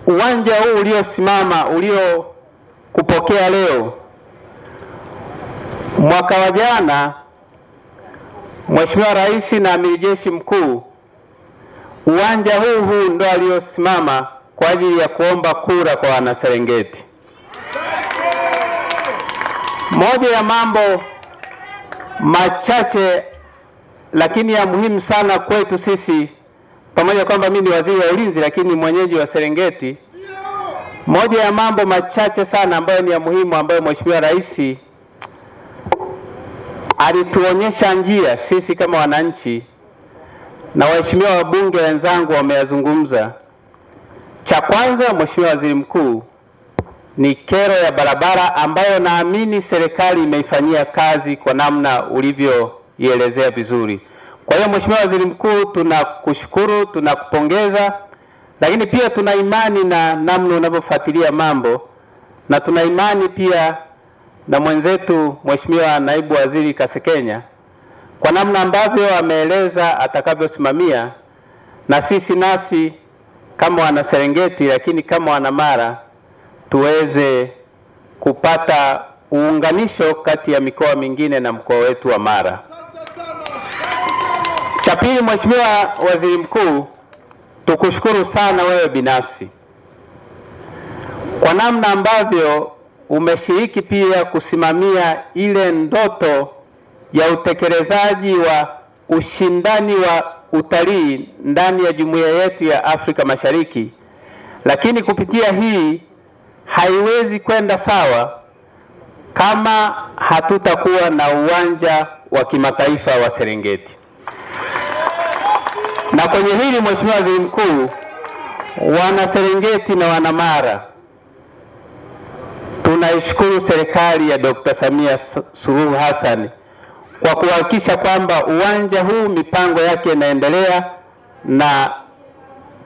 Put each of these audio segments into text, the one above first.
Uwanja huu uliosimama kupokea leo, mwaka wa jana Mheshimiwa Rais na Amiri Jeshi Mkuu, uwanja huu ndo aliosimama kwa ajili ya kuomba kura kwa Wanaserengeti. Moja ya mambo machache lakini ya muhimu sana kwetu sisi, pamoja kwamba mimi ni waziri wa ulinzi lakini mwenyeji wa Serengeti, moja ya mambo machache sana ambayo ni ya muhimu ambayo Mheshimiwa Rais alituonyesha njia sisi kama wananchi, na waheshimiwa wabunge wenzangu wameyazungumza. Cha kwanza, Mheshimiwa Waziri Mkuu, ni kero ya barabara ambayo naamini serikali imeifanyia kazi kwa namna ulivyoielezea vizuri. Kwa hiyo Mheshimiwa Waziri Mkuu, tunakushukuru, tunakupongeza, lakini pia tuna imani na namna unavyofuatilia mambo, na tuna imani pia na mwenzetu Mheshimiwa Naibu Waziri Kasekenya kwa namna ambavyo ameeleza atakavyosimamia, na nasi kama wana Serengeti lakini kama wana Mara tuweze kupata uunganisho kati ya mikoa mingine na mkoa wetu wa Mara. Cha pili, Mheshimiwa Waziri Mkuu, tukushukuru sana wewe binafsi kwa namna ambavyo umeshiriki pia kusimamia ile ndoto ya utekelezaji wa ushindani wa utalii ndani ya jumuiya yetu ya Afrika Mashariki. Lakini kupitia hii haiwezi kwenda sawa kama hatutakuwa na uwanja wa kimataifa wa Serengeti. Na kwenye hili Mheshimiwa Waziri Mkuu, wana Serengeti na wana Mara tunaishukuru serikali ya Dr. Samia Suluhu Hassan kwa kuhakikisha kwamba uwanja huu mipango yake inaendelea na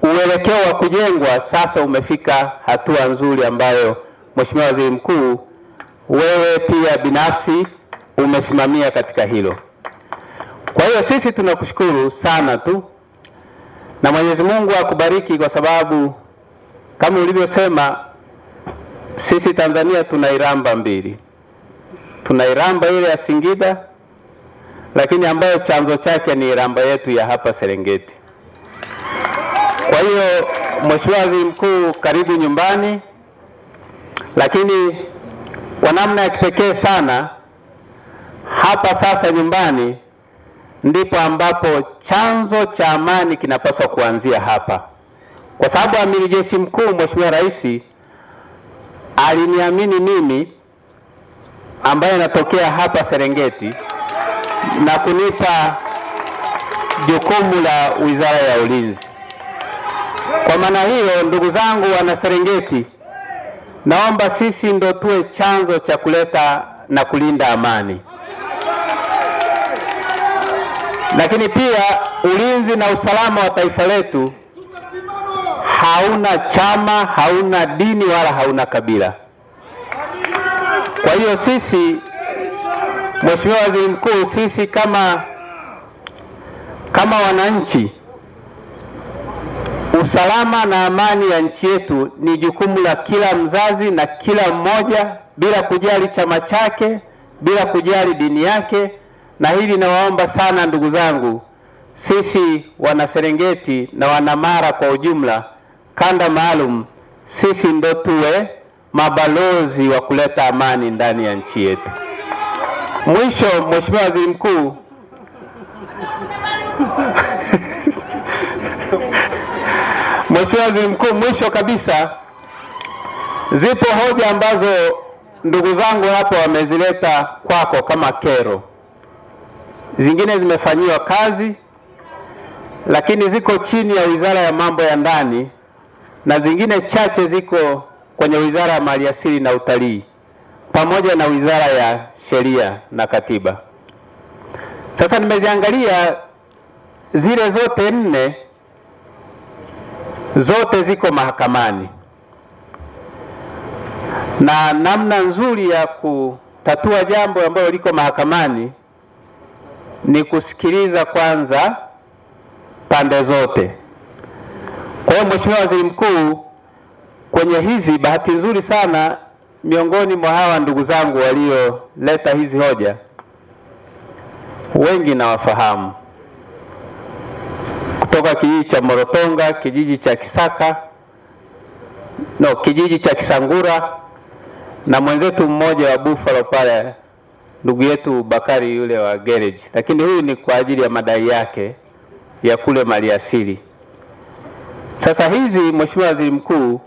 uelekeo wa kujengwa sasa umefika hatua nzuri ambayo Mheshimiwa Waziri Mkuu wewe pia binafsi umesimamia katika hilo. Kwa hiyo sisi tunakushukuru sana tu, na Mwenyezi Mungu akubariki, kwa sababu kama ulivyosema sisi Tanzania tuna iramba mbili. Tuna iramba ile ya Singida, lakini ambayo chanzo chake ni iramba yetu ya hapa Serengeti. Kwa hiyo Mheshimiwa Waziri Mkuu, karibu nyumbani, lakini kwa namna ya kipekee sana hapa sasa nyumbani ndipo ambapo chanzo cha amani kinapaswa kuanzia hapa, kwa sababu Amiri Jeshi Mkuu Mheshimiwa Rais aliniamini mimi ambaye natokea hapa Serengeti na kunipa jukumu la Wizara ya Ulinzi. Kwa maana hiyo, ndugu zangu wana Serengeti, naomba sisi ndo tuwe chanzo cha kuleta na kulinda amani. Lakini pia ulinzi na usalama wa taifa letu hauna chama, hauna dini wala hauna kabila. Kwa hiyo sisi, Mheshimiwa Waziri Mkuu, sisi kama wananchi, usalama na amani ya nchi yetu ni jukumu la kila mzazi na kila mmoja, bila kujali chama chake, bila kujali dini yake. Na hili nawaomba sana ndugu zangu, sisi wana Serengeti na wana Mara kwa ujumla, kanda maalum, sisi ndo tuwe mabalozi wa kuleta amani ndani ya nchi yetu. Mwisho, Mheshimiwa Waziri Mkuu, Mheshimiwa Waziri Mkuu, mwisho kabisa, zipo hoja ambazo ndugu zangu hapo wamezileta kwako kama kero. Zingine zimefanyiwa kazi, lakini ziko chini ya Wizara ya Mambo ya Ndani, na zingine chache ziko kwenye Wizara ya Maliasili na Utalii pamoja na Wizara ya Sheria na Katiba. Sasa nimeziangalia zile zote nne, zote ziko mahakamani, na namna nzuri ya kutatua jambo ambalo liko mahakamani ni kusikiliza kwanza pande zote. Kwa hiyo Mheshimiwa Waziri Mkuu, kwenye hizi, bahati nzuri sana, miongoni mwa hawa ndugu zangu walioleta hizi hoja wengi nawafahamu, kutoka kijiji cha Morotonga, kijiji cha Kisaka, kijiji cha Kisangura, na mwenzetu mmoja wa Buffalo pale, ndugu yetu Bakari yule wa garage, lakini huyu ni kwa ajili ya madai yake ya kule maliasili. Sasa hizi, Mheshimiwa Waziri Mkuu,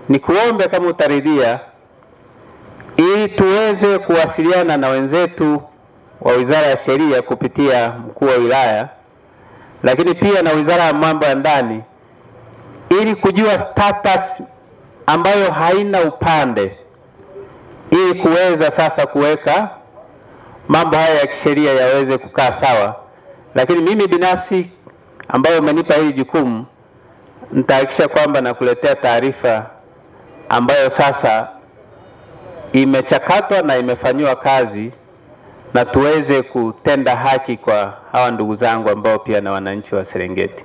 ni kuombe kama utaridhia, ili tuweze kuwasiliana na wenzetu wa Wizara ya Sheria kupitia mkuu wa wilaya, lakini pia na Wizara ya Mambo ya Ndani, ili kujua status ambayo haina upande, ili kuweza sasa kuweka mambo haya ya kisheria yaweze kukaa sawa. Lakini mimi binafsi ambayo umenipa hili jukumu, nitahakikisha kwamba nakuletea taarifa ambayo sasa imechakatwa na imefanywa kazi, na tuweze kutenda haki kwa hawa ndugu zangu ambao pia na wananchi wa Serengeti.